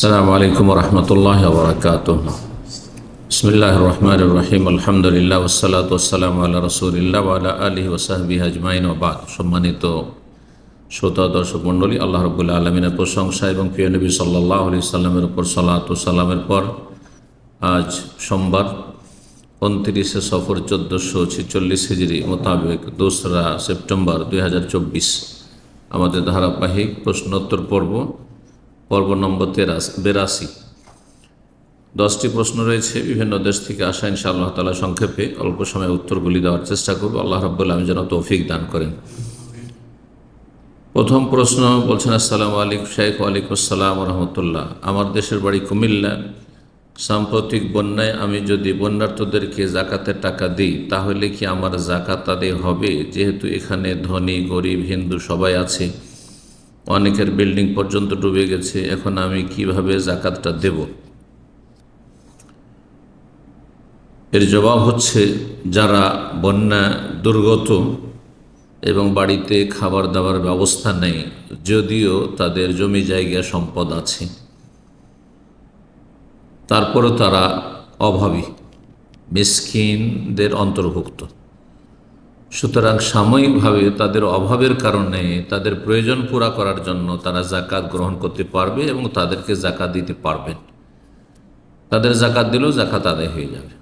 আসসালামু আলাইকুম রহমতুল্লাহি ওয়া বারাকাতুহু। বিসমিল্লাহির রহমানির রহিম। আলহামদুলিল্লাহ ওয়াসসালাতু ওয়াসসালামু আলা রাসূলিল্লাহ ওয়া আলা আলিহি ওয়া সাহবিহি আজমাইন ওয়া বা'দ। সম্মানিত শ্রোতা দর্শক মণ্ডলী, আল্লাহ রাব্বুল আলামিনের প্রশংসা এবং প্রিয় নবী সাল্লাল্লাহু আলাইহি সাল্লামের উপর সালাত ও সালামের পর আজ সোমবার 29শে সফর 1446 হিজরি মোতাবেক 2রা সেপ্টেম্বর 2024 আমাদের ধারাবাহিক প্রশ্নোত্তর পর্ব নম্বর 82। 10টি প্রশ্ন রয়েছে বিভিন্ন দেশ থেকে আসা। ইনশাআল্লাহ তাআলা সংক্ষেপে অল্প সময়ে উত্তরগুলি দেওয়ার চেষ্টা করব। আল্লাহ রাব্বুল আলামিন যেন তৌফিক দান করেন। প্রথম প্রশ্ন বলছেন, আসসালামু আলাইকুম শেখ। ওয়ালাইকুম আসসালাম ওয়া রাহমাতুল্লাহ। আমার দেশের বাড়ি কুমিল্লা। সাম্প্রতিক বন্যায় আমি যদি বন্যার্তদেরকে জাকাতের টাকা দিই তাহলে কি আমার জাকাত আদায় হবে? যেহেতু এখানে ধনী গরিব হিন্দু সবাই আছে, অনেকের বিল্ডিং পর্যন্ত ডুবে গেছে, এখন আমি কিভাবে জাকাতটা দেব? এর জবাব হচ্ছে, যারা বন্যা দুর্গত এবং বাড়িতে খাবার দাবার ব্যবস্থা নেই, যদিও তাদের জমি জায়গা সম্পদ আছে, তারপরও তারা অভাবী, মিসকিনদের অন্তর্ভুক্ত। সুতরাং সাময়িকভাবে তাদের অভাবের কারণে তাদের প্রয়োজন পুরা করার জন্য তারা জাকাত গ্রহণ করতে পারবে এবং তাদেরকে জাকাত দিতে পারবেন। তাদের জাকাত দিলেও জাকাত আদায় হয়ে যাবে।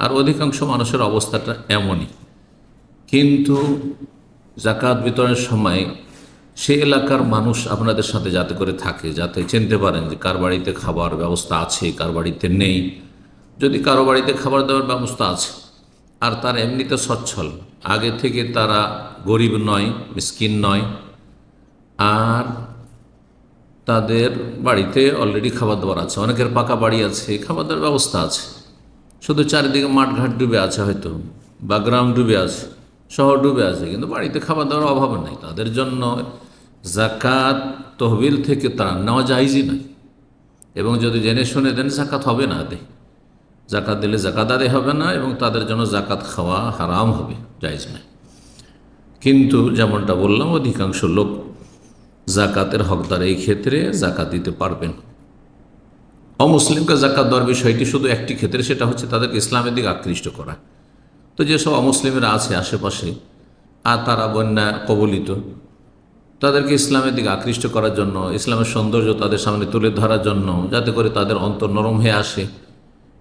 আর অধিকাংশ মানুষের অবস্থাটা এমনই। কিন্তু জাকাত বিতরণের সময় সে এলাকার মানুষ আপনাদের সাথে যাতে করে থাকে, যাতে চিনতে পারেন যে কার বাড়িতে খাবার ব্যবস্থা আছে, কার বাড়িতে নেই। যদি কারো বাড়িতে খাবার দাবার ব্যবস্থা আছে আর তারা এমনিতে সচ্ছল, আগে থেকে তারা গরিব নয়, মিসকিন নয়, আর তাদের বাড়িতে অলরেডি খাবার দাবার আছে, অনেকের পাকা বাড়ি আছে, খাবার দাবার ব্যবস্থা আছে, শুধু চারিদিকে মাঠঘাট ডুবে আছে হয়তো, বা গ্রাম ডুবে আছে, শহর ডুবে আছে, কিন্তু বাড়িতে খাবার দাবার অভাব নেই, তাদের জন্য জাকাত তহবিল থেকে তারা নেওয়া জায়েজই নয়। এবং যদি জেনে শুনে দেন জাকাত হবে না আদায়, জাকাত দিলে জাকাত আদায় হবে না এবং তাদের জন্য জাকাত খাওয়া হারাম হবে, জায়েজ নয়। কিন্তু যেমনটা বললাম, অধিকাংশ লোক জাকাতের হকদার, এই ক্ষেত্রে জাকাত দিতে পারবেন। অমুসলিমকে জাকাত দেওয়ার বিষয়টি শুধু একটি ক্ষেত্রে, সেটা হচ্ছে তাদেরকে ইসলামের দিকে আকৃষ্ট করা। তো যেসব অমুসলিমরা আছে আশেপাশে আর তারা বন্যা কবলিত, তাদেরকে ইসলামের দিকে আকৃষ্ট করার জন্য, ইসলামের সৌন্দর্য তাদের সামনে তুলে ধরার জন্য, যাতে করে তাদের অন্তর নরম হয়ে আসে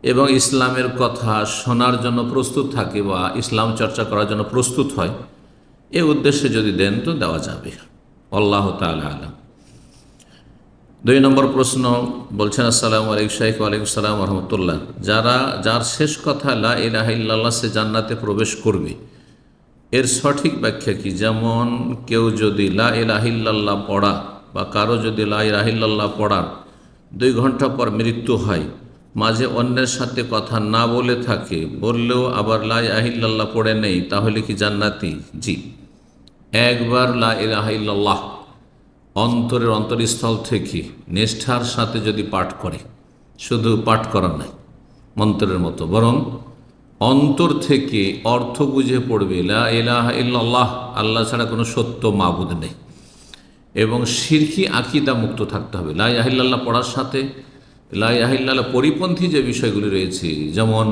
এবং ইসলামের কথা শোনার জন্য প্রস্তুত থাকে বা ইসলাম চর্চা করার জন্য প্রস্তুত হয়, এই উদ্দেশ্যে যদি দেন তো দেওয়া যাবে। আল্লাহু তাআলা আলাম। 2 নম্বর প্রশ্ন বলছেন, আসসালামু আলাইকুম শেখ। ওয়ালাইকুম আসসালাম ওয়া রাহমাতুল্লাহ। যার শেষ কথা লা ইলাহা ইল্লাল্লাহ, সে জান্নাতে প্রবেশ করবে, এর সঠিক ব্যাখ্যা কি? যেমন কেউ যদি লা ইলাহা ইল্লাল্লাহ পড়া বা কারো যদি লা ইলাহা ইল্লাল্লাহ পড়ার 2 ঘন্টা পর মৃত্যু হয়, মাঝে অন্যের সাথে কথা না বলে থাকে, বললেও আবার লা ইলাহা ইল্লাল্লাহ পড়ে নেই, তাহলে কি জান্নাতি? জি, একবার লা ইলাহা ইল্লাল্লাহ অন্তরের অন্তরস্থল থেকে নিষ্ঠার সাথে যদি পাঠ করে, শুধু পাঠ করা নাই মন্ত্রের মতো, বরং অন্তর থেকে অর্থ বুঝে পড়বে, লা ইলাহা ইল্লাল্লাহ, আল্লাহ ছাড়া কোনো সত্য মাবুদ নেই, এবং শিরকি আকীদা মুক্ত থাকতে হবে। লা ইলাহা ইল্লাল্লাহ পড়ার সাথে লা ইলাহা ইল্লাল্লাহ পরিপন্থী যে বিষয়গুলি রয়েছে, যেমন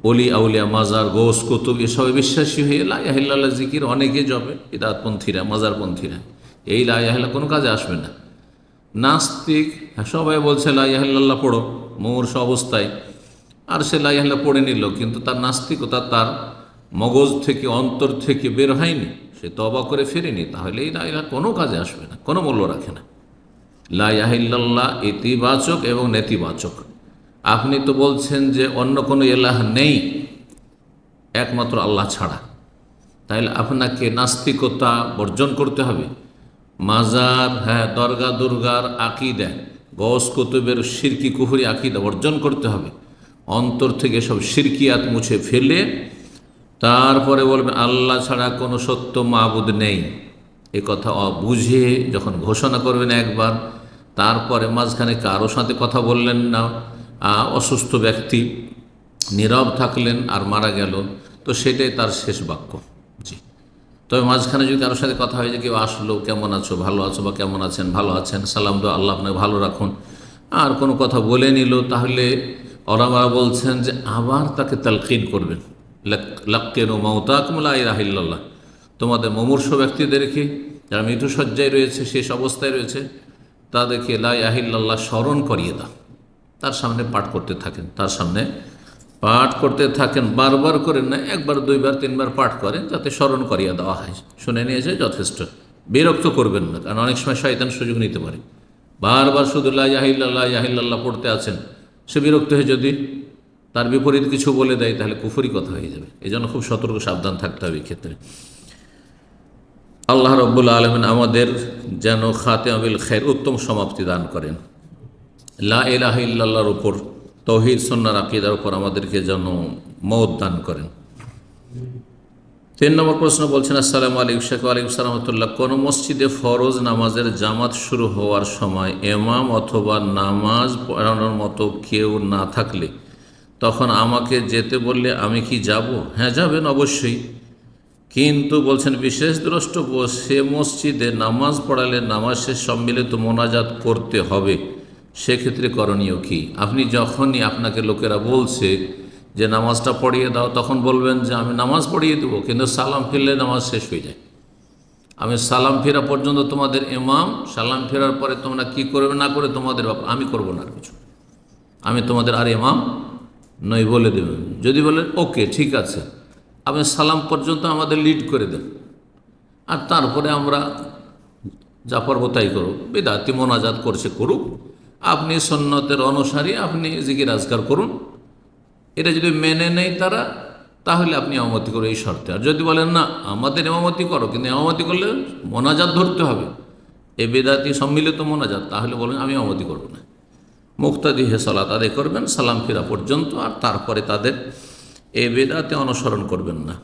অলি আউলিয়া, মাজার, গোস, কুতুব, এসবে বিশ্বাসী হয়ে লা ইলাহা ইল্লাল্লাহ জিকির অনেকে জপে, বিদআতপন্থীরা, মাজারপন্থীরা, এই লা ইলাহা ইল্লাল্লাহ কোনো কাজে আসবে না। নাস্তিক, সবাই বলছে লা ইলাহা ইল্লাল্লাহ পড়ো মুমূর্ষ অবস্থায়, আর সে লা ইলাহা ইল্লাল্লাহ পড়ে নিল, কিন্তু তার নাস্তিকতা তার মগজ থেকে, অন্তর থেকে বের হয়নি, সে তওবা করে ফেরেনি, তাহলে এই লা ইলাহা কোনো কাজে আসবে না, কোনো মূল্য রাখে না। লা ইলাহা ইল্লাল্লাহ ইতিবাচক এবং নেতিবাচক। আপনি তো বলছেন যে অন্য কোনো ইলাহ নেই একমাত্র আল্লাহ ছাড়া, তাহলে আপনাকে নাস্তিকতা বর্জন করতে হবে, মাজার, দরগা দুর্গার আকীদা, গস কুতুবের শিরকি কুফরি আকীদা বর্জন করতে হবে, অন্তর থেকে সব শিরকিয়াত মুছে ফেলে তারপরে বলবেন আল্লাহ ছাড়া কোনো সত্য মাবুদ নেই। এ কথা বুঝে যখন ঘোষণা করবেন একবার, তারপরে মাঝখানে কারো সাথে কথা বললেন না, অসুস্থ ব্যক্তি নীরব থাকলেন আর মারা গেল, তো সেটাই তার শেষ বাক্য। জি, তবে মাঝখানে যদি কারোর সাথে কথা হয় যে কেউ আসলো, কেমন আছো, ভালো আছো, বা কেমন আছেন, ভালো আছেন, সালাম দো, আল্লাহ আপনাকে ভালো রাখুন, আর কোনো কথা বলে নিল, তাহলে ওলামারা বলছেন যে আবার তাকে তালকিন করবেন। লাক্কিনু মাউতাকুম লা ইলাহা ইল্লাল্লাহ, তোমাদের মুমূর্ষু ব্যক্তিদেরকে, যারা মৃত্যুসজ্জায় রয়েছে, শেষ অবস্থায় রয়েছে, তাদেরকে লা ইলাহা ইল্লাল্লাহ স্মরণ করিয়ে দাও। তার সামনে পাঠ করতে থাকেন, তার সামনে পাঠ করতে থাকেন, বারবার করেন না, একবার, দুইবার, তিনবার পাঠ করেন, যাতে স্মরণ করিয়ে দেওয়া হয়। শুনে নিয়েছে যথেষ্ট, বিরক্ত করবেন না, কারণ অনেক সময় শয়তান সুযোগ নিতে পারে। বারবার শুধু লা ইলাহা ইল্লাল্লাহ, লা ইলাহা ইল্লাল্লাহ পড়তে আছেন, সে বিরক্ত হয়ে যদি তার বিপরীত কিছু বলে দেয়, তাহলে কুফরি কথা হয়ে যাবে। এই জন্য খুব সতর্ক, সাবধান থাকতে হবে এই ক্ষেত্রে। আল্লাহ রব্বুল আলমিন আমাদের যেন খাতেমা বিল খায়র, উত্তম সমাপ্তি দান করেন। লা ইলাহা ইল্লাল্লাহর উপর, তৌহিদ সুন্নাহর আকীদার উপর আমাদেরকে যেন মওত দান করেন। 3 নম্বর প্রশ্ন বলছেন, আসসালামু আলাইকুম শেখ। ওয়ালাইকুম আসসালাম রাহমাতুল্লাহ। কোনো মসজিদে ফরজ নামাজের জামাত শুরু হওয়ার সময় ইমাম অথবা নামাজ পড়ানোর মতো কেউ না থাকলে তখন আমাকে যেতে বললে আমি কি যাব? হ্যাঁ, যাবেন অবশ্যই, কিন্তু বলছেন বিশেষ দ্রষ্টব্য, সে মসজিদে নামাজ পড়ালে নামাজ শেষ সম্মিলিত মোনাজাত করতে হবে, সেক্ষেত্রে করণীয় কি? আপনি যখনই আপনাকে লোকেরা বলছে যে নামাজটা পড়িয়ে দাও, তখন বলবেন যে আমি নামাজ পড়িয়ে দেবো, কিন্তু সালাম ফিরলে নামাজ শেষ হয়ে যায়। আমি সালাম ফেরা পর্যন্ত তোমাদের ইমাম, সালাম ফেরার পরে তোমরা কি করবে না করে তোমাদের ব্যাপার, আমি করবো না আর কিছু, আমি তোমাদের আর ইমাম নই বলে দেবেন। যদি বলেন ওকে ঠিক আছে, আপনি সালাম পর্যন্ত আমাদের লিড করে দেন, আর তারপরে আমরা যা পারবো তাই করুক। বিদআতি মোনাজাত করছে করুক, আপনি সুন্নতের অনুসারী, আপনি জিকির আজকার করুন। এটা যদি মেনে নেয় তারা, তাহলে আপনি ইমামতি করো এই শর্তে। আর যদি বলেন না আমাদের ইমামতি করো, কিন্তু ইমামতি করলে মোনাজাত ধরতে হবে, এই বিদআতি সম্মিলিত মোনাজাত, তাহলে বলেন আমি ইমামতি করবো না, মুক্তাদি হে সালাত আদায় করবেন সালাম ফেরা পর্যন্ত, আর তারপরে তাদের এই বিদআতে অনুসরণ করবেন না।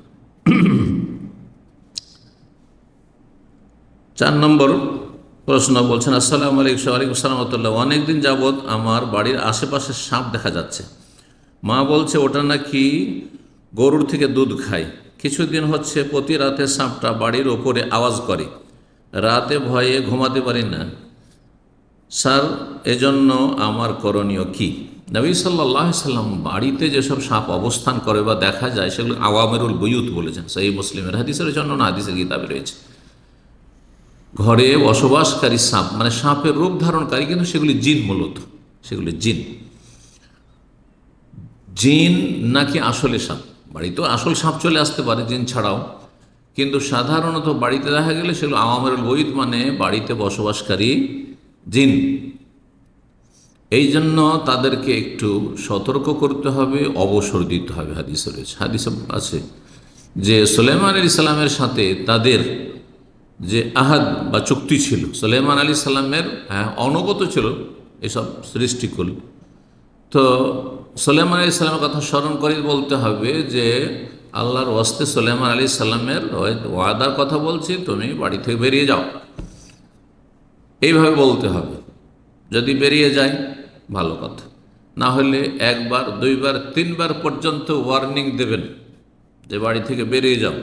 4 নম্বর প্রশ্ন বলছেন, আসসালামু আলাইকুম। ওয়ালাইকুম আসসালাম রাহমাতুল্লাহ। অনেকদিন যাবৎ আমার বাড়ির আশেপাশে সাপ দেখা যাচ্ছে, মা বলছে ওটা নাকি গরুর থেকে দুধ খায়। কিছুদিন হচ্ছে প্রতি রাতে সাপটা বাড়ির ওপরে আওয়াজ করে, রাতে ভয়ে ঘুমাতে পারি না স্যার, এজন্য আমার করণীয় কি? নবী সাল্লাল্লাহু আলাইহি সাল্লাম বাড়িতে যেসব সাপ অবস্থান করে বা দেখা যায়, সেগুলো আওয়ামেরুল বুয়ুত বলেছেন। সহিহ মুসলিমের হাদিসের জন্য না, হাদিসের কিতাবে রয়েছে। ঘরে বসবাসকারী সাপ, মানে সাপের রূপ ধারণকারী, কিন্তু সেগুলি জিন, মূলত সেগুলি জিন। জিন নাকি আসলে সাপ? বাড়িতেও আসল সাপ চলে আসতে পারে জিন ছাড়াও, কিন্তু সাধারণত বাড়িতে দেখা গেলে সেগুলো আওয়ামেরুল বুয়ুত, মানে বাড়িতে বসবাসকারী জিন। এই জন্য তাদেরকে একটু সতর্ক করতে হবে, অবসর দিতে হবে। হাদিসে রয়েছে, হাদিসে আছে যে সুলাইমান আলাইহিস সালামের সাথে তাদের যে আহাদ বা চুক্তি ছিল, সুলাইমান আলাইহিস সালামের অনুগত ছিল এসব সৃষ্টিকুল। তো সুলাইমান আলাইহিস সালামের কথা স্মরণ করে বলতে হবে যে আল্লাহর ওয়াস্তে সুলাইমান আলাইহিস সালামের ওয়াদার কথা বলছি, তুমি বাড়ি থেকে বেরিয়ে যাও, এইভাবে বলতে হবে। যদি বেরিয়ে যায় ভালো কথা, না হলে 1 বার 2 বার 3 বার পর্যন্ত ওয়ার্নিং দেবেন যে বাড়ি থেকে বেরিয়ে যাও।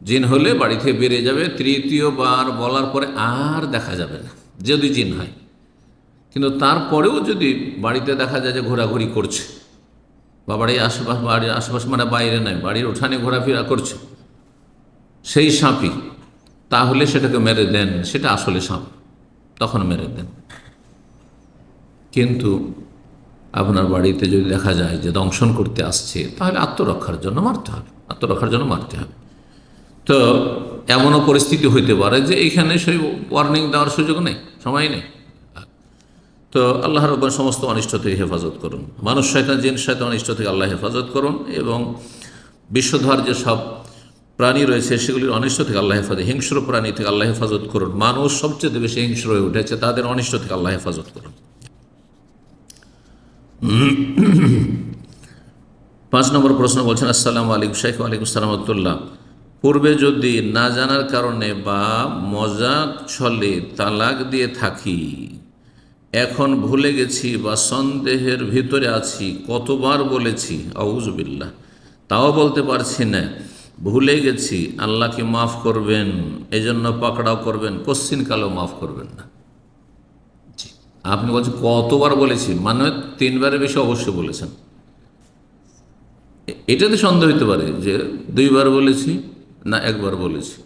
জিন হলে বাড়ি থেকে বেরিয়ে যাবে, 3য় বার বলার পরে আর দেখা যাবে না যদি জিন হয়। কিন্তু তারপরেও যদি বাড়িতে দেখা যায় যে ঘোরাঘুরি করছে, বা বাড়ির আশেপাশ মানে বাইরে নয়, বাড়ির উঠানে ঘোরাফেরা করছে সেই সাপই, তাহলে সেটাকে মেরে দেন, সেটা আসলে সাপ, তখন মেরে দেন। কিন্তু আপনার বাড়িতে যদি দেখা যায় যে দংশন করতে আসছে, তাহলে আত্মরক্ষার জন্য মারতে হবে, আত্মরক্ষার জন্য মারতে হবে। তো এমনও পরিস্থিতি হইতে পারে যে এইখানে সেই ওয়ার্নিং দেওয়ার সুযোগ নেই, সময় নেই। তো আল্লাহ রাব্বুল সমস্ত অনিষ্ট থেকে হেফাজত করুন, মানুষ শয়তান জিন শয়তান অনিষ্ট থেকে আল্লাহ হেফাজত করুন, এবং বিশ্বধর যে সব প্রাণী রয়েছে সেগুলির অনিষ্ট থেকে আল্লাহ হেফাজত, হিংস্র প্রাণী থেকে আল্লাহ হেফাজত করুন। মানুষ সবচেয়ে বেশি হিংস্র হয়ে উঠেছে, তাদের অনিষ্ট থেকে আল্লাহ হেফাজত করুন। 5 নম্বর প্রশ্ন বলছেন, আসসালামু আলাইকুম শেখ। ওয়ালাইকুম আসসালাম রাহমাতুল্লাহ। পূর্বে যদি না জানার কারণে বা মজাক ছলে তালাক দিয়ে থাকি, এখন ভুলে গেছি বা সন্দেহের ভিতরে আছি, কতবার বলেছি আউযুবিল্লাহ, তাও বলতে পারছি না, ভুলে গেছি, আল্লাহকে মাফ করবেন, এজন্য পাকড়াও করবেন, কোশ্চিনকালেও মাফ করবেন না। জি, আপনি বলছেন কতবার বলেছি, মানে 3বারের বেশি অবশ্যই বলেছেন। এটাতে সন্দেহ হতে পারে যে 2বার বলেছি না 1বার বলেছি,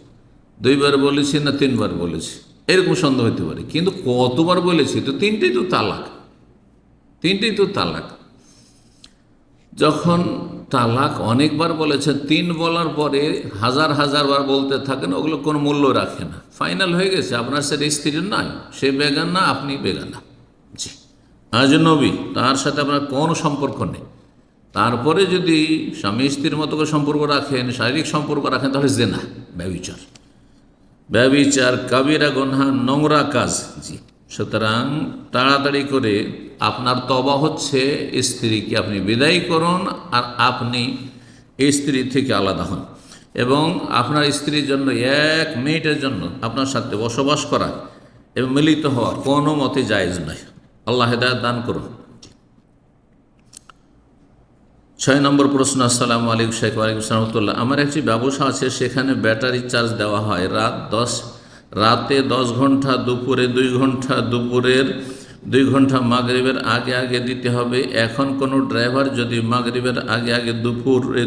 2বার বলেছি না 3বার বলেছি, এরকম সন্দেহ হতে পারে। কিন্তু কতবার বলেছি, তো তিনটেই তো তালাক, তিনটেই তো তালাক। যখন তালাক অনেকবার বলেছেন, 3 বলার পরে হাজার হাজার বার বলতে থাকেন, ওগুলো কোনো মূল্য রাখে না। ফাইনাল হয়ে গেছে, আপনার সে স্ত্রীর নয়, সে বেগানা, আপনি বেগানা। জি, আজনবী, তার সাথে আপনার কোনো সম্পর্ক নেই। তারপরে যদি স্বামী স্ত্রীর মতো করে সম্পর্ক রাখেন, শারীরিক সম্পর্ক রাখেন, তাহলে জেনা, ব্যভিচার। ব্যভিচার কাবিরা গুনাহ, নোংরা কাজ। জি, সুতরাং তাড়াতাড়ি করে আপনার তওবা হচ্ছে, স্ত্রীকে আপনি বিদায় করুন, আর আপনি স্ত্রী থেকে আলাদা হন, এবং আপনার স্ত্রীর জন্য 1 মিনিটের জন্য আপনার সাথে বসবাস করা এবং মিলিত হওয়া কোনো মতে জায়েজ নয়। আল্লাহ হেদায়েত দান করুন। 6 নম্বর প্রশ্ন। আসসালামু আলাইকুম শেখ। ওয়ালাইকুম আসসালাম রহমতুল্লাহ। আমার একটি ব্যবসা আছে, সেখানে ব্যাটারি চার্জ দেওয়া হয় রাতে 10 ঘন্টা, দুপুরে 2 ঘন্টা, দুপুরের 2 ঘন্টা মাগরিবের আগে আগে দিতে হবে। এখন কোনো ড্রাইভার যদি মাগরিবের আগে আগে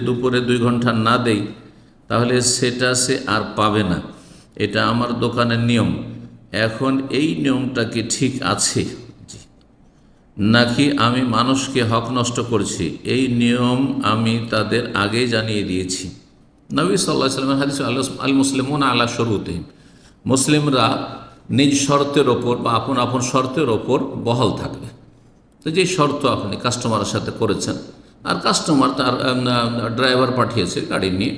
দুপুরে 2 ঘন্টা না দেয়, তাহলে সেটা সে আর পাবে না। এটা আমার দোকানের নিয়ম। এখন এই নিয়মটা কি ঠিক আছে নাকি আমি মানুষকে হক নষ্ট করছি? এই নিয়ম আমি তাদের আগেই জানিয়ে দিয়েছি। নবী সাল্লাল্লাহু আলাইহি ওয়াসাল্লামের হাদিস, আল মুসলিমুনা আলা শুরুতিহিম, মুসলিমরা নিজ শর্তের ওপর বা আপন আপন শর্তের ওপর বহাল থাকবে। তো যে শর্ত আপনি কাস্টমারের সাথে করেছেন, আর কাস্টমার তার ড্রাইভার পাঠিয়েছে গাড়ি নিয়ে,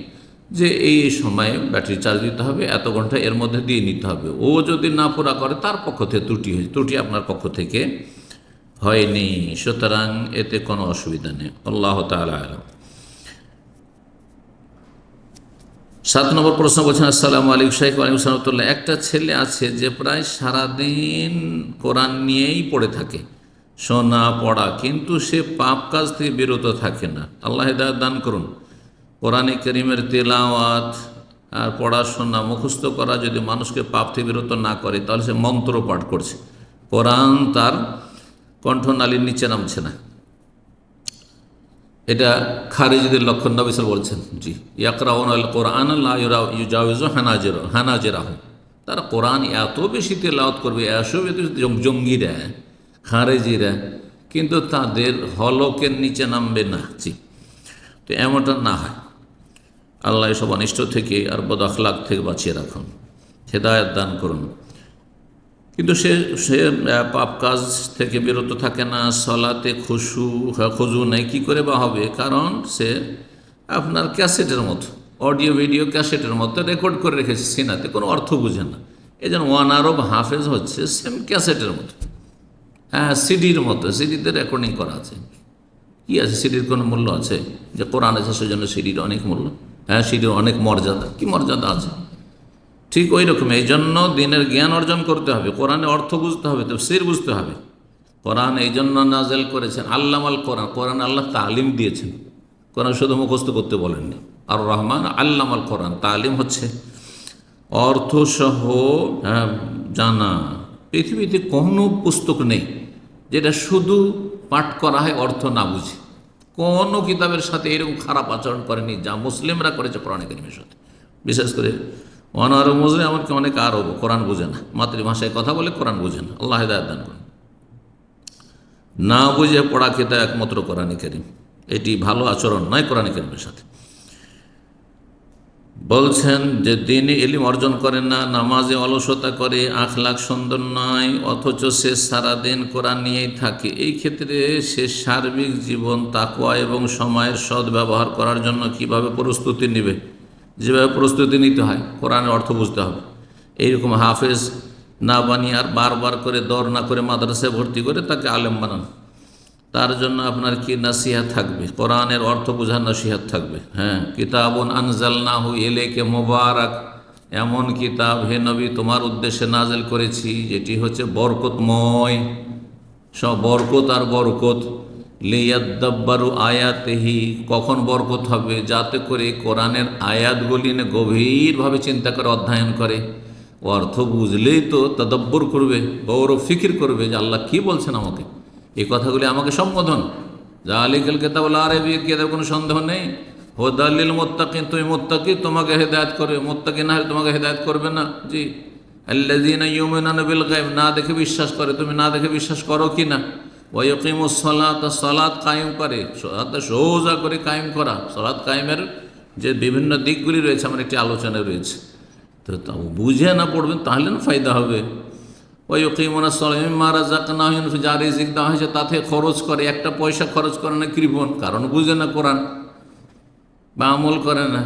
যে এই সময়ে ব্যাটারি চার্জ দিতে হবে, এত ঘন্টা এর মধ্যে দিয়ে নিতে হবে, ও যদি না পুরা করে, তার পক্ষ থেকে ত্রুটি আপনার পক্ষ থেকে হয়নি, সুতরাং এতে কোনো অসুবিধা নেই। আল্লাহ তাআলা আলাম। 7 নম্বর প্রশ্ন বলছেন, আসসালামু আলাইকুম শেখ। ওয়ালাইকুম আসসালাম রহমতুল্লাহ। একটা ছেলে আছে যে প্রায় সারাদিন কোরআন নিয়েই পড়ে থাকে, শোনা পড়া, কিন্তু সে পাপ কাজ থেকে বিরত থাকে না। আল্লাহ হিদায়াত দান করুন। কোরআনে কারীমের তেলাওয়াত আর পড়াশোনা মুখস্থ করা যদি মানুষকে পাপ থেকে বিরত না করে, তাহলে সে মন্ত্র পাঠ করছে, কোরআন তার কণ্ঠনালীর নিচে নামছে না। এটা খারিজদের লক্ষণ, নবী সাল্লাল্লাহু আলাইহি ওয়াসাল্লাম বলছেন। জি, ইয়াকরাউনা আল কোরআন লা ইউজাউযু হানাজিরাহুম, তারা কোরআন এত বেশি তেলাওয়াত করবে, এত জঙ্গিরা, খারেজিরা, কিন্তু তাদের হলকের নিচে নামবে না। জি, তো এমনটা না হয়। আল্লাহ এসব অনিষ্ট থেকে আর বদ আখলাক থেকে বাঁচিয়ে রাখুন, হেদায়েত দান করুন। কিন্তু সে পাপ কাজ থেকে বিরত থাকে না, সলাতে খুজু নেই, কী করে বা হবে? কারণ সে আপনার ক্যাসেটের মতো, অডিও ভিডিও ক্যাসেটের মতো রেকর্ড করে রেখেছে সিনাতে, কোনো অর্থ বুঝে না। এই জন্য 1 আরব হাফেজ হচ্ছে সেম ক্যাসেটের মতো, হ্যাঁ, সিডির মতো, সিডিতে রেকর্ডিং করা আছে। কী আছে, সিডির কোনো মূল্য আছে? যে কোরআন আছে সেজন্য সিডির অনেক মূল্য? হ্যাঁ, সিডির অনেক মর্যাদা। কি মর্যাদা আছে? ঠিক ওই রকম। এই জন্য দিনের জ্ঞান অর্জন করতে হবে, কোরআনের অর্থ বুঝতে হবে, তাফসীর বুঝতে হবে। কোরআন এই জন্য নাযিল করেছেন, আল্লামাল কোরআন, কোরআন আল্লাহ তালিম দিয়েছেন, কোরআন শুধু মুখস্থ করতে বলেননি। আর রহমান আল্লামাল কোরআন, তালিম হচ্ছে অর্থসহ জানা। পৃথিবীতে কোনো পুস্তক নেই যেটা শুধু পাঠ করা হয় অর্থ না বুঝে। কোনো কিতাবের সাথে এরকম খারাপ আচরণ করেনি যা মুসলিমরা করেছে কোরআনে কারীমের সাথে। বিশেষ করে অনারব মুসলিম, এমনকি অনেক আরব কোরআন বোঝে না, মাতৃভাষায় কথা বলে কোরআন বোঝে না। আল্লাহ হিদায়াত দান করুন। না বুঝে পড়া কিতাব একমাত্র কোরআনে কারীম, এটি ভালো আচরণ নয় কোরআনে কারীমের সাথে। বলছেন যে দিনে ইলম অর্জন করে না, নামাজে অলসতা করে, আখলাক সুন্দর নয়, অথচ সে সারাদিন কোরআন নিয়েই থাকে, এই ক্ষেত্রে সে সার্বিক জীবন তাকওয়া এবং সময়ের সদ্ব্যবহার করার জন্য কিভাবে প্রস্তুতি নেবে? যেভাবে প্রস্তুতি নিতে হয়, কোরআনের অর্থ বুঝতে হবে। এইরকম হাফেজ না বানিয়ে আর বারবার করে দর না করে মাদ্রাসায় ভর্তি করে তাকে আলেম বানান, তার জন্য আপনার কি নাসিহাত থাকবে? কোরআনের অর্থ বোঝার নাসিহাত থাকবে। হ্যাঁ, কিতাবুন আনজালনাহু ইলাইকা মুবারাক, এমন কিতাব হে নবী তোমার উদ্দেশ্যে নাজিল করেছি যেটি হচ্ছে বরকতময়, সব বরকত আর বরকত। লিয়াদ্দাব্বারু আয়াতিহি, কখন বরকত হবে? যাতে করে কোরআনের আয়াতগুলি নিয়ে গভীরভাবে চিন্তা করে অধ্যয়ন করে, অর্থ বুঝলেই তো তদব্বর করবে, গৌর ফিকির করবে যে আল্লাহ কি বলছেন আমাকে, এই কথাগুলি আমাকে সম্বোধন। জালিকাল কিতাবুল আরাবী, কিতাব কোনো সন্দেহ নেই। হুদাল্লিল মুত্তাকিন, তুমি মুত্তাকি, তোমাকে হেদায়েত করবে, মুত্তাকি না হলে তোমাকে হেদায়েত করবে না। জি, আল্লাযীনা ইউমিনুনা বিল গায়ব, না দেখে বিশ্বাস করে, তুমি না দেখে বিশ্বাস করো কি না? ওয়া ইয়াকিমুস সালাতা, সালাত কায়েম করে, সালাত সোজা করে কায়েম করা। সালাত কায়েমের যে বিভিন্ন দিকগুলি রয়েছে আমার একটি আলোচনা রয়েছে, তো তাও বুঝে না পড়বেন তাহলে না ফায়দা হবে। ওই ইয়াকিমুনা সালাতা মিম্মা রাযাকনাহুম, যা রিজিক দেওয়া হয়েছে তাতে খরচ করে, একটা পয়সা খরচ করে না কৃপণ, কারণ বুঝে না কোরআন বা আমল করে না।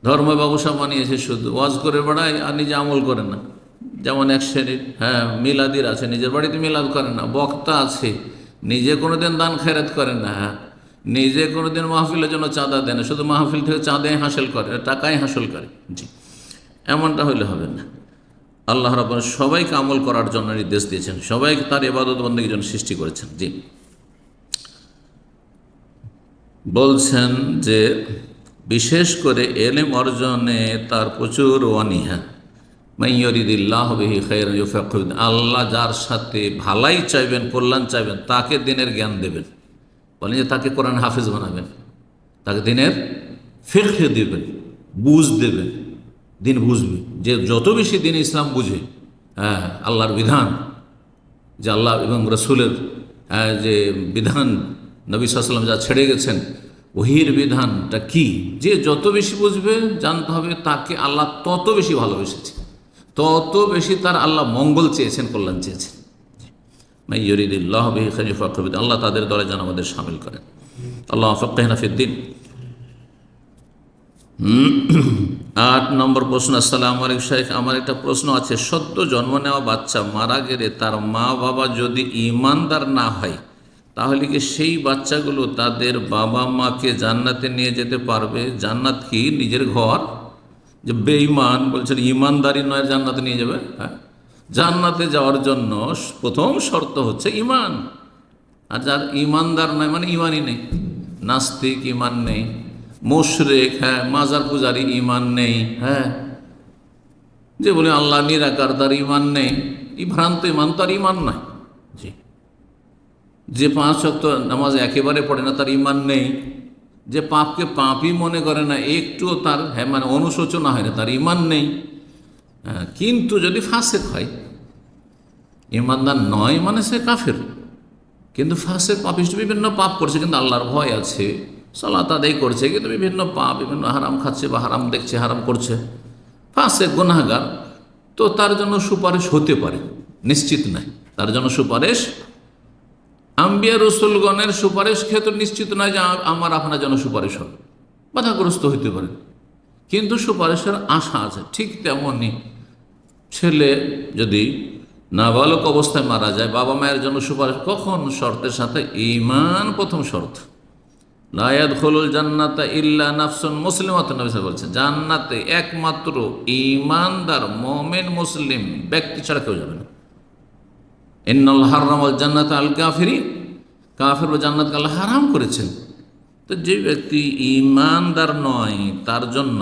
ধর্ম ব্যবসা বানিয়েছে, শুধু ওয়াজ করে বেড়ায় আর নিজে আমল করে না। যেমন এক শ্রেণীর মিলাদির আছে, নিজের বাড়িতে মিলাদ করে না। বক্তা আছে, নিজে কোনোদিন দান খেরাত করে না, নিজে কোনোদিন মাহফিলের জন্য চাঁদা দেয় না, শুধু মাহফিল থেকে চাঁদাই হাসিল করে, টাকাই হাসিল করে। জি, এমনটা হইলে হবে না। আল্লাহ রাব্বুল সবাইকে আমল করার জন্য নির্দেশ দিয়েছেন, সবাইকে তার ইবাদত বন্দেগীর জন্য সৃষ্টি করেছেন। জি, বলছেন যে বিশেষ করে এলেম অর্জনে তার প্রচুর অনীহা। মাইয়ুরিদিল্লাহু বিহি খায়রান ইউফাক্কিহু, আল্লাহ যার সাথে ভালাই চাইবেন, কল্যাণ চাইবেন, তাকে দিনের জ্ঞান দেবেন। বলেন যে তাকে কোরআন হাফেজ বানাবেন, তাকে দিনের ফিকহ দেবেন, বুঝ দেবেন, দিন বুঝবে। যে যত বেশি দিন ইসলাম বুঝে, আল্লাহর বিধান, যে আল্লাহ এবং রসুলের যে বিধান, নবী সাল্লাল্লাহু আলাইহি ওয়াসাল্লাম যা ছেড়ে গেছেন, ওহির বিধানটা কি, যে যত বেশি বুঝবে, জানতে হবে তাকে আল্লাহ তত বেশি ভালোবেসেছে, তত বেশি তার আল্লাহ মঙ্গল চেয়েছেন, কল্যাণ চেয়েছেন। মাইয়ুরিদিল্লাহু বিহি খায়রান ইউফাক্কিহু, আল্লাহ তাদের দলে যেন আমাদের শামিল করেন। আল্লাহ ফাক্কিহনা ফিদ্দিন। 8 নম্বর প্রশ্ন। আসসালামু আলাইকুম শাইখ, আমার একটা প্রশ্ন আছে। সদ্য জন্ম নেওয়া বাচ্চা মারা গেলে তার মা বাবা যদি ঈমানদার না হয়, তাহলে কি সেই বাচ্চাগুলো তাদের বাবা মাকে জান্নাতে নিয়ে যেতে পারবে? জান্নাত কি নিজের ঘর? যে বেঈমান বলছেন ঈমানদারি নয় জান্নাতে নিয়ে যাবে? জান্নাতে যাওয়ার জন্য প্রথম শর্ত হচ্ছে ঈমান। আর যার ঈমানদার নয় মানে ঈমানই নেই, নাস্তিক, ঈমান নেই, মুশরিক, মাজার পূজারি, ঈমান নেই, যে বলে আল্লাহ নিরাকার, তার ঈমান নেই, এই ভ্রান্ত ঈমান, তার ঈমান নয়। জি, যে 5 ওয়াক্ত নামাজ একেবারে পড়ে না, তার ঈমান নেই। যে পাপকে পাপই মনে করে না, একটুও তার মানে অনুশোচনা হয় না, তার ঈমান নেই। কিন্তু যদি ফাসেক হয়, ঈমানদার নয় মানে সে কাফের, কিন্তু ফাসেক, পাপিষ্ট, বিভিন্ন পাপ করছে কিন্তু আল্লাহর ভয় আছে, সালাত আদায় করছে, কিন্তু বিভিন্ন পাপ, বিভিন্ন হারাম খাচ্ছে বা হারাম দেখছে, হারাম করছে, ফাসেক, গুনাহগার, তো তার জন্য সুপারিশ হতে পারে, নিশ্চিত নাই তার জন্য সুপারিশ। আম্বিয়া রসুলগণের সুপারিশ ক্ষেত্রে নিশ্চিত নয় যে আমার আপনার জন্য সুপারিশ হবে, বাধাগ্রস্ত হইতে পারে, কিন্তু সুপারিশের আশা আছে। ঠিক তেমনই ছেলে যদি নাবালক অবস্থায় মারা যায়, বাবা মায়ের জন্য সুপারিশ কখন? শর্তের সাথে, ঈমান প্রথম শর্ত। লা ইয়াদখুলুল জান্নাতা ইল্লা নাফসুন মুসলিমাতুন, নবী সাল্লাল্লাহু আলাইহি ওয়াসাল্লাম বলছেন জান্নাতে একমাত্র ঈমানদার মুমিন মুসলিম ব্যক্তি ছাড়া কেউ যাবে না। ইন্নাল্লাহ হারামাল জান্নাতা আল কাফিরিন, কাফের ও জান্নাতকে আল্লাহ হারাম করেছেন। তো যে ব্যক্তি ঈমানদার নয় তার জন্য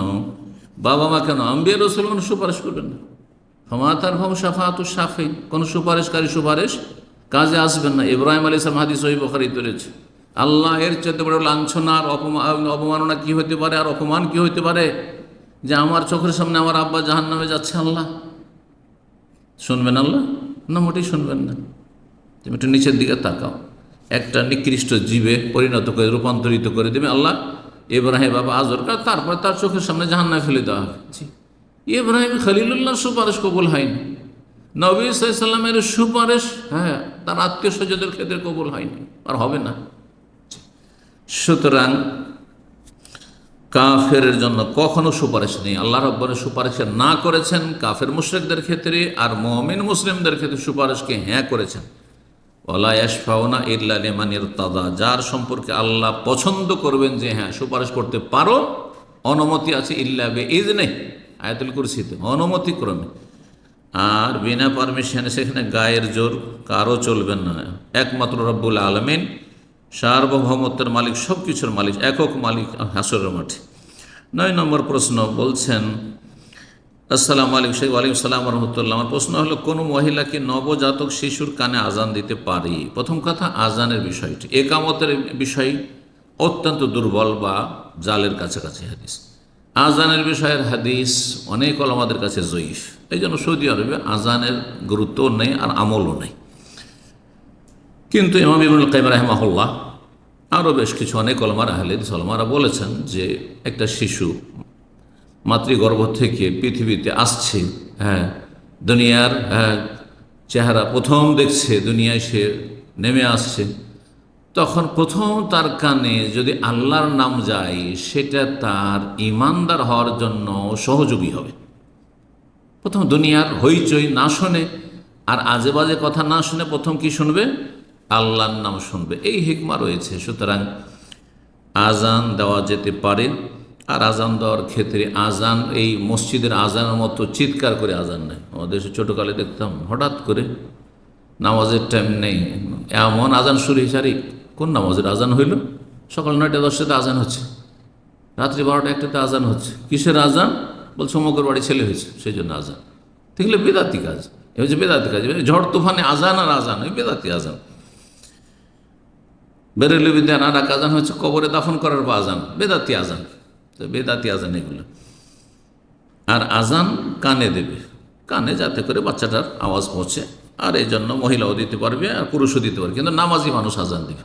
বাবা মা কেন, আম্বিয়া রাসূলগণ সুপারিশ করবেন না। ফামা তারফাউ শাফাআতুশ শাফিঈন, কোন সুপারিশকারী সুপারিশ কাজে আসবেন না। ইব্রাহিম আলাইহিস সালাম, হাদিস সহিহ বুখারীতে রয়েছে, আল্লাহ এর চেয়ে বড় লাঞ্ছনা আর অপমাননা কি হতে পারে, আর অপমান কি হতে পারে, যে আমার চোখের সামনে আমার আব্বা জাহান্নামে যাচ্ছে। আল্লাহ শুনবেন? আল্লাহ না, মোটেই শুনবেন না। তুমি একটু নিচের দিকে তাকাও, একটা নিকৃষ্ট জীবে পরিণত করে, রূপান্তরিত করে দেবে আল্লাহ ইব্রাহিম বাবা আজরকে, তারপর তার চোখের সামনে জাহান্নামে ফেলে দেওয়া হবে। ইব্রাহিম খলিলুল্লাহর সুপারিশ কবুল হয়নি, নবী সাল্লাল্লাহু আলাইহি ওয়াসাল্লামের সুপারিশ তার আত্মীয় স্বজনদের ক্ষেত্রে কবুল হয়নি, আর হবে না। সুতরাং কাফের জন্য কখনো সুপারিশ নেই। আল্লাহ রাব্বুল সুপারিশ না করেছেন কাফের মুশরিকদের ক্ষেত্রে, আর মুমিন মুসলিমদের ক্ষেত্রে সুপারিশকে করেছেন। ওয়ালা ইয়াশফাউনা ইল্লা লিমান ইরতাদা, যার সম্পর্কে আল্লাহ পছন্দ করবেন যে সুপারিশ করতে পারো, অনুমতি আছে, ইল্লা বিইজনিহি, আয়াতুল কুরসিতে অনুমতি ক্রমে। আর বিনা পারমিশনে সেখানে গায়ের জোর কারো চলবে না, একমাত্র রব্বুল আলামিন সার্বভৌমত্বের মালিক, সব কিছুর মালিক, একক মালিক হাসরের মাঠে। 9 নম্বর প্রশ্ন বলছেন, আসসালামু আলাইকুম শেখ। ওয়ালাইকুম সালাম রহমতুল্লাহ। আমার প্রশ্ন হলো, কোনো মহিলা কি নবজাতক শিশুর কানে আজান দিতে পারে? প্রথম কথা, আজানের বিষয়টি একামতের বিষয় অত্যন্ত দুর্বল বা জালের কাছাকাছি হাদিস। আজানের বিষয়ের হাদিস অনেক ওলামাদের কাছে জয়ীফ। এই জন্য সৌদি আরবে আজানের গুরুত্বও নেই আর আমলও নেই। কিন্তু ইমাম ইবনুল কাইয়িম রাহিমাহুল্লাহ আরও বেশ কিছু অনেক ওলামার আহলে হাদিস ওলামারা বলেছেন যে একটা শিশু মাতৃগর্ভ থেকে পৃথিবীতে আসছে, দুনিয়ার চেহারা প্রথম দেখছে, দুনিয়ায় সে নেমে আসছে, তখন প্রথম তার কানে যদি আল্লাহর নাম যায় সেটা তার ঈমানদার হওয়ার জন্য সহযোগী হবে। প্রথম দুনিয়ার হইচই না শুনে আর আজে বাজে কথা না শুনে প্রথম কি শুনবে? আল্লাহর নাম শুনবে। এই হিকমা রয়েছে। সুতরাং আজান দেওয়া যেতে পারে। আর আজান দেওয়ার ক্ষেত্রে আজান এই মসজিদের আজানের মতো চিৎকার করে আজান নেই। আমাদের দেশে ছোটোকালে দেখতাম হঠাৎ করে নামাজের টাইম নেই, এমন আজান শুরু হয়েছে। কোন নামাজের আজান হইল? সকাল 9টা 10টাতে আজান হচ্ছে, রাত্রি 12টা 1টাতে আজান হচ্ছে। কিসের আজান? বলছে অমুকের বাড়ি ছেলে হয়েছে সেই জন্য আজান। দেখলে বেদাতি কাজ, এ হচ্ছে বেদাতি কাজ। ঝড় তুফানে আজান আর আজান, ওই বেদাতি আজান। বেরেলবিতে আর এক আজান হচ্ছে কবরে দাফন করার পর আজান, বেদাতি আজান। তো বেদাতি আজান এগুলো। আর আজান কানে দেবে, কানে যাতে করে বাচ্চাটার আওয়াজ পৌঁছে। আর এই জন্য মহিলাও দিতে পারবে আর পুরুষও দিতে পারবে। কিন্তু নামাজি মানুষ আজান দিবে।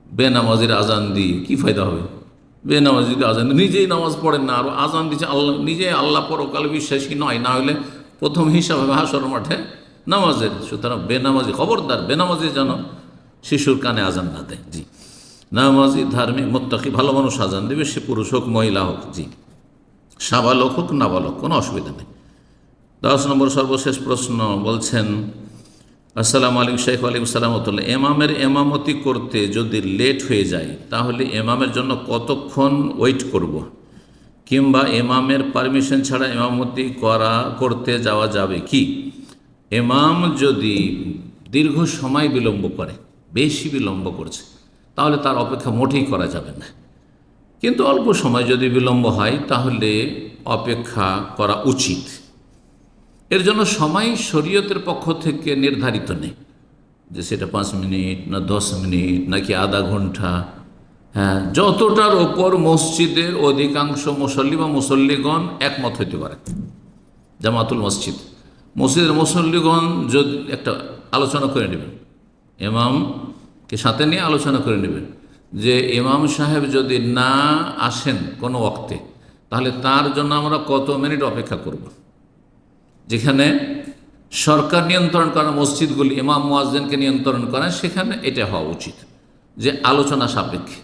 বেনামাজির আজান দিয়ে কী ফায়দা হবে? বেনামাজি যদি আজান নিজেই নামাজ পড়েন না, আর আজান দিচ্ছে আল্লাহ, নিজে আল্লাহ পরকালে বিশ্বাসী নয়, না হলে প্রথম হিসাব হবে হাসর মাঠে নামাজের। সুতরাং বেনামাজি, খবরদার বেনামাজি যেন শিশুর কানে আজান না দেয়। জি, নামাজি ধার্মিক মুত্তাকি ভালো মানুষ আজান দেবে, সে পুরুষ হোক মহিলা হোক। জি, সাবালক হোক নাবালক, কোনো অসুবিধা নেই। 10 নম্বর সর্বশেষ প্রশ্ন বলছেন, আসসালামু আলাইকুম শেখ। ওয়ালাইকুম সালাম রহমতুল্লাহ। এমামের এমামতি করতে যদি লেট হয়ে যায় তাহলে এমামের জন্য কতক্ষণ ওয়েট করব? কিংবা এমামের পারমিশন ছাড়া এমামতি করতে যাওয়া যাবে কি? এমাম যদি দীর্ঘ সময় বিলম্ব করে, বেশি বিলম্ব করছে, তাহলে তার অপেক্ষা মোটেই করা যাবে না। কিন্তু অল্প সময় যদি বিলম্ব হয় তাহলে অপেক্ষা করা উচিত। এর জন্য সময় শরীয়তের পক্ষ থেকে নির্ধারিত নেই যে সেটা 5 মিনিট না 10 মিনিট নাকি আধা ঘন্টা। যতটার ওপর মসজিদের অধিকাংশ মুসল্লি বা মুসল্লিগণ একমত হইতে পারে। জামাতুল মসজিদের মুসল্লিগণ যদি একটা আলোচনা করে নেবেন, ইমামকে সাথে নিয়ে আলোচনা করে নেবেন যে ইমাম সাহেব যদি না আসেন কোনো ওয়াক্তে, তাহলে তার জন্য আমরা কত মিনিট অপেক্ষা করব। যেখানে সরকার নিয়ন্ত্রণ করা মসজিদগুলি ইমাম মুয়াজ্জিনকে নিয়ন্ত্রণ করে, সেখানে এটা হওয়া উচিত যে আলোচনা সাপেক্ষে,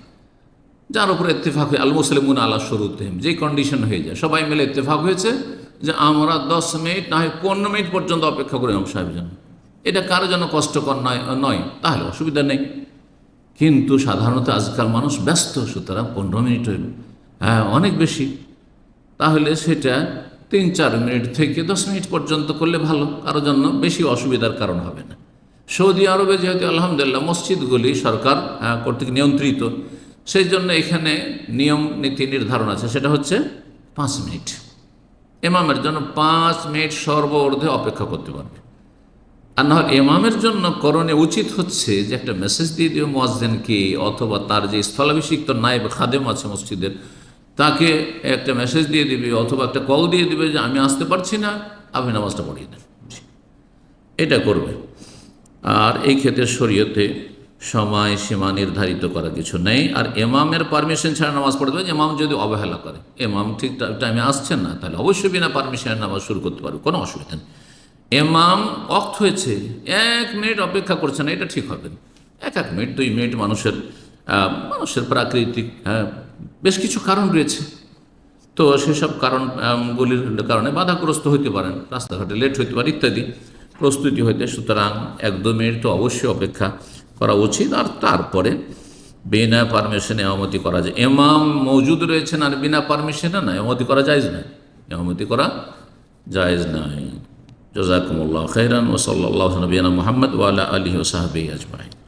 যার উপরে ইত্তেফাক হয়, আল মুসলিমুন আলা শুরুতিহিম, যেই কন্ডিশন হয়ে যায় সবাই মিলে ইত্তেফাক হয়েছে যে আমরা 10 মিনিট না হয় 15 মিনিট পর্যন্ত অপেক্ষা করি ইমাম সাহেবের জন্য, এটা কারোর জন্য কষ্টকর নয়, তাহলে অসুবিধা নেই। কিন্তু সাধারণত আজকাল মানুষ ব্যস্ত, সুতরাং 15 মিনিট অনেক বেশি, তাহলে সেটা 3-4 মিনিট থেকে 10 মিনিট পর্যন্ত করলে ভালো, কারোর জন্য বেশি অসুবিধার কারণ হবে না। সৌদি আরবে যেহেতু আলহামদুলিল্লাহ মসজিদগুলি সরকার কর্তৃক নিয়ন্ত্রিত, সেই জন্য এখানে নিয়ম নীতি নির্ধারণ আছে, সেটা হচ্ছে 5 মিনিট। ইমামের জন্য 5 মিনিট সর্বর্ধে অপেক্ষা করতে পারবে। আর না হলে ইমামের জন্য করণীয় উচিত হচ্ছে যে একটা মেসেজ দিয়ে দিও মুয়াজ্জিনকে, অথবা তার যে স্থলাভিষিক্ত নায়েব খাদেম আছে মসজিদের, তাকে একটা মেসেজ দিয়ে দিবে অথবা একটা কল দিয়ে দিবে যে আমি আসতে পারছি না, আপনি নামাজটা পড়িয়ে দেন। এটা করবে। আর এই ক্ষেত্রে শরীয়তে সময় সীমা নির্ধারিত করা কিছু নেই। আর ইমামের পারমিশন ছাড়া নামাজ পড়তে হবে। ইমাম যদি অবহেলা করে, ইমাম ঠিক টাইমে আসছেন না, তাহলে অবশ্যই বিনা পারমিশনের নামাজ শুরু করতে পারবে, কোনো অসুবিধা নেই। ইমাম ওয়াক্ত হয়েছে 1 মিনিট অপেক্ষা করছে না, এটা ঠিক হবে না। 1 মিনিট 2 মিনিট মানুষের প্রাকৃতিক বেশ কিছু কারণ রয়েছে, তো সেসব কারণগুলির কারণে বাধাগ্রস্ত হইতে পারেন, রাস্তাঘাটে লেট হইতে পারে ইত্যাদি প্রস্তুতি হইতে। সুতরাং 1-2 মিনিট তো অবশ্যই অপেক্ষা করা উচিত। আর তারপরে বিনা পারমিশনে ইমামতি করা যায়। ইমাম মওজুদ রয়েছেন আর বিনা পারমিশনে না ইমামতি করা জায়েজ নয়, ইমামতি করা জায়েজ নয়। জাযাকুমুল্লাহু খাইরান ওয়া সাল্লাল্লাহু আলা নবিয়িনা মুহাম্মদ ওয়া আলা আলিহি ওয়া সাহবিহি আজমাইন।